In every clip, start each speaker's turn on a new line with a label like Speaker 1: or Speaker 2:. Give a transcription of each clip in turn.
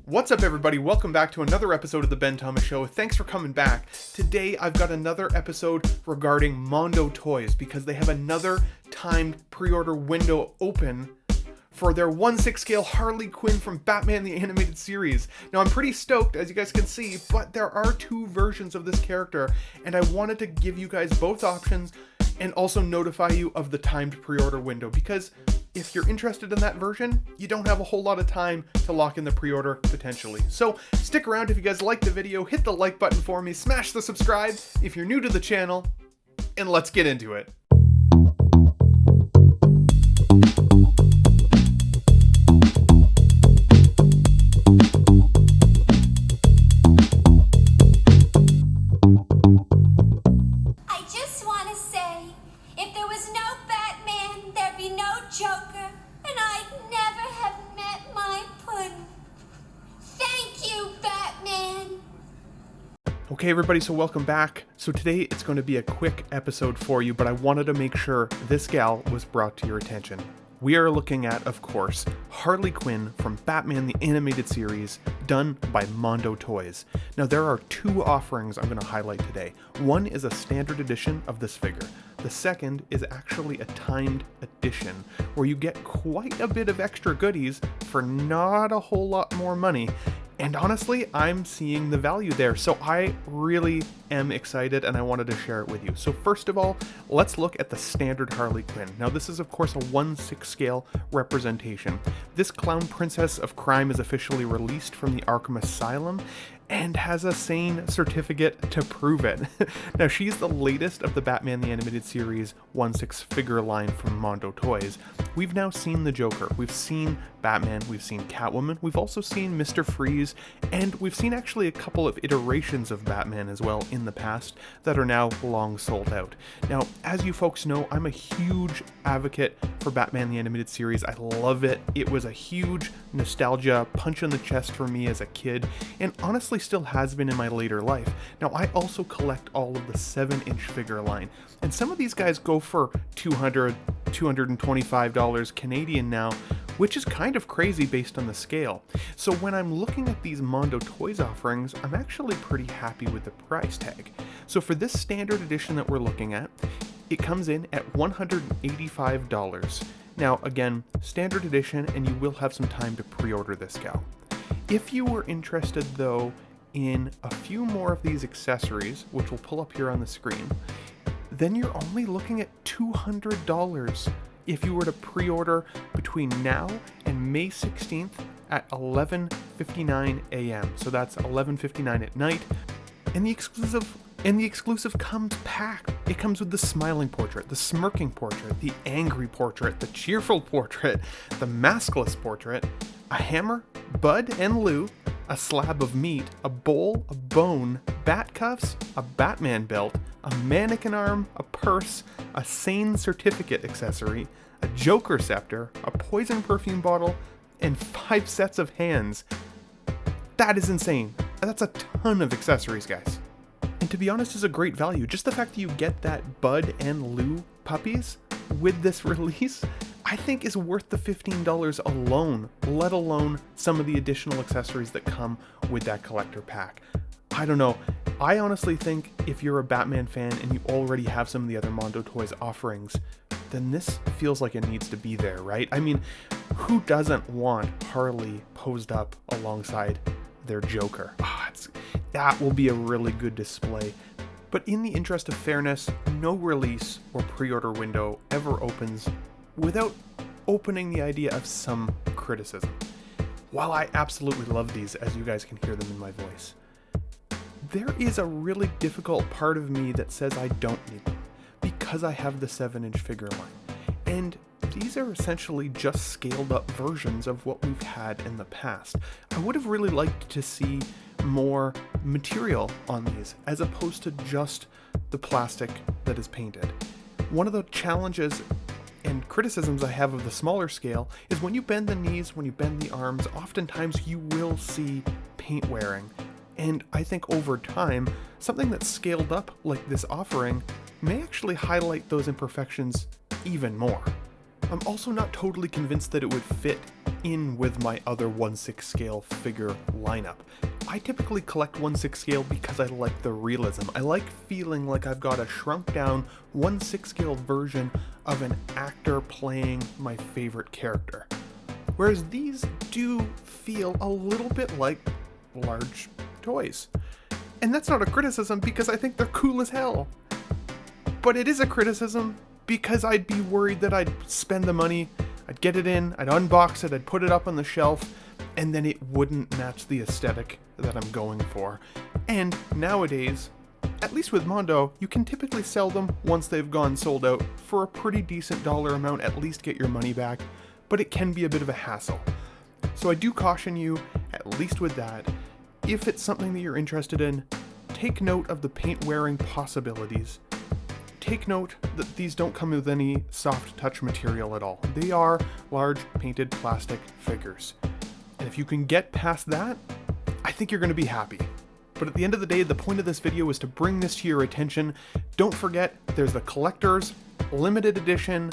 Speaker 1: What's up, everybody? Welcome back to another episode of the Ben Thomas Show. Thanks for coming back. Today I've got another episode regarding Mondo Toys because they have another timed pre-order window open for their 1/6 scale Harley Quinn from Batman the Animated Series. Now I'm pretty stoked, as you guys can see, but there are two versions of this character, and I wanted to give you guys both options and also notify you of the timed pre-order window, because if you're interested in that version, you don't have a whole lot of time to lock in the pre-order potentially. So stick around if you guys like the video, hit the like button for me, smash the subscribe if you're new to the channel, and let's get into it. Okay everybody, so welcome back. So today it's going to be a quick episode for you, but I wanted to make sure this gal was brought to your attention. We are looking at, of course, Harley Quinn from Batman the Animated Series, done by Mondo Toys. Now there are two offerings I'm going to highlight today. One is a standard edition of this figure. The second is actually a timed edition, where you get quite a bit of extra goodies for not a whole lot more money. And honestly, I'm seeing the value there, so I really am excited and I wanted to share it with you. So first of all, let's look at the standard Harley Quinn. Now this is of course a 1/6 scale representation. This clown princess of crime is officially released from the Arkham Asylum and has a sane certificate to prove it. Now she's the latest of the Batman the Animated Series 1/6 figure line from Mondo Toys. We've now seen the Joker, we've seen Batman, we've seen Catwoman, we've also seen Mr. Freeze, and we've seen actually a couple of iterations of Batman as well in the past that are now long sold out. Now, as you folks know, I'm a huge advocate for Batman the Animated Series. I love it. It was a huge nostalgia punch in the chest for me as a kid, and honestly still has been in my later life. Now, I also collect all of the 7-inch figure line, and some of these guys go for $200, $225 Canadian now, which is kind of crazy based on the scale. So when I'm looking at these Mondo Toys offerings, I'm actually pretty happy with the price tag. So for this standard edition that we're looking at, it comes in at $185. Now again, standard edition, and you will have some time to pre-order this gal. If you were interested though in a few more of these accessories, which we'll pull up here on the screen, then you're only looking at $200 if you were to pre-order between now and May 16th at 11:59 a.m. So that's 11:59 at night. And the exclusive comes packed. It comes with the smiling portrait, the smirking portrait, the angry portrait, the cheerful portrait, the maskless portrait, a hammer, Bud and Lou, a slab of meat, a bowl, a bone, bat cuffs, a Batman belt, a mannequin arm, a purse, a sane certificate accessory, a Joker scepter, a poison perfume bottle, and 5 sets of hands. That is insane. That's a ton of accessories, guys. And to be honest, is a great value. Just the fact that you get that Bud and Lou puppies with this release, I think is worth the $15 alone, let alone some of the additional accessories that come with that collector pack. I don't know. I honestly think if you're a Batman fan and you already have some of the other Mondo Toys offerings, then this feels like it needs to be there, right? I mean, who doesn't want Harley posed up alongside their Joker? That will be a really good display. But in the interest of fairness, no release or pre-order window ever opens without opening the idea of some criticism. While I absolutely love these, as you guys can hear them in my voice, there is a really difficult part of me that says I don't need them because I have the 7-inch figure line. And these are essentially just scaled up versions of what we've had in the past. I would have really liked to see more material on these as opposed to just the plastic that is painted. One of the challenges and criticisms I have of the smaller scale is when you bend the knees, when you bend the arms, oftentimes you will see paint wearing. And I think over time, something that's scaled up like this offering may actually highlight those imperfections even more. I'm also not totally convinced that it would fit in with my other 1/6 scale figure lineup. I typically collect 1/6 scale because I like the realism. I like feeling like I've got a shrunk down 1/6 scale version of an actor playing my favorite character. Whereas these do feel a little bit like large toys. And that's not a criticism because I think they're cool as hell. But it is a criticism because I'd be worried that I'd spend the money, I'd get it in, I'd unbox it, I'd put it up on the shelf, and then it wouldn't match the aesthetic that I'm going for. And nowadays, at least with Mondo, you can typically sell them once they've gone sold out for a pretty decent dollar amount, at least get your money back, but it can be a bit of a hassle. So I do caution you, at least with that, if it's something that you're interested in, take note of the paint wearing possibilities. Take note that these don't come with any soft touch material at all. They are large painted plastic figures. And if you can get past that, I think you're going to be happy. But at the end of the day, the point of this video is to bring this to your attention. Don't forget, there's the collector's limited edition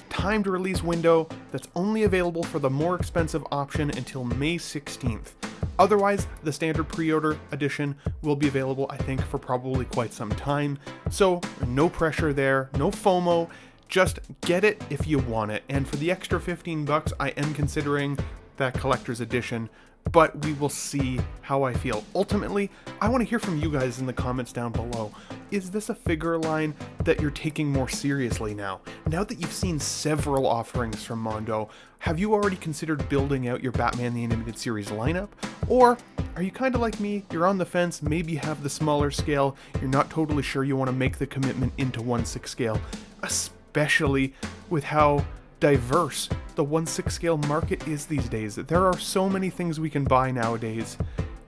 Speaker 1: timed release window that's only available for the more expensive option until May 16th. Otherwise, the standard pre-order edition will be available, I think, for probably quite some time. So no pressure there, no FOMO, just get it if you want it. And for the extra 15 bucks, I am considering that collector's edition, but we will see how I feel. Ultimately, I want to hear from you guys in the comments down below. Is this a figure line that you're taking more seriously now? Now that you've seen several offerings from Mondo, have you already considered building out your Batman the Animated Series lineup? Or are you kind of like me, you're on the fence, maybe you have the smaller scale, you're not totally sure you want to make the commitment into 1/6 scale, especially with how diverse the 1/6 scale market is these days. There are so many things we can buy nowadays.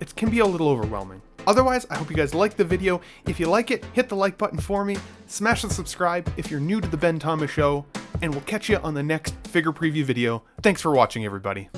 Speaker 1: It can be a little overwhelming. Otherwise, I hope you guys liked the video. If you like it, hit the like button for me, smash the subscribe if you're new to the Ben Thomas Show, and we'll catch you on the next figure preview video. Thanks for watching, everybody.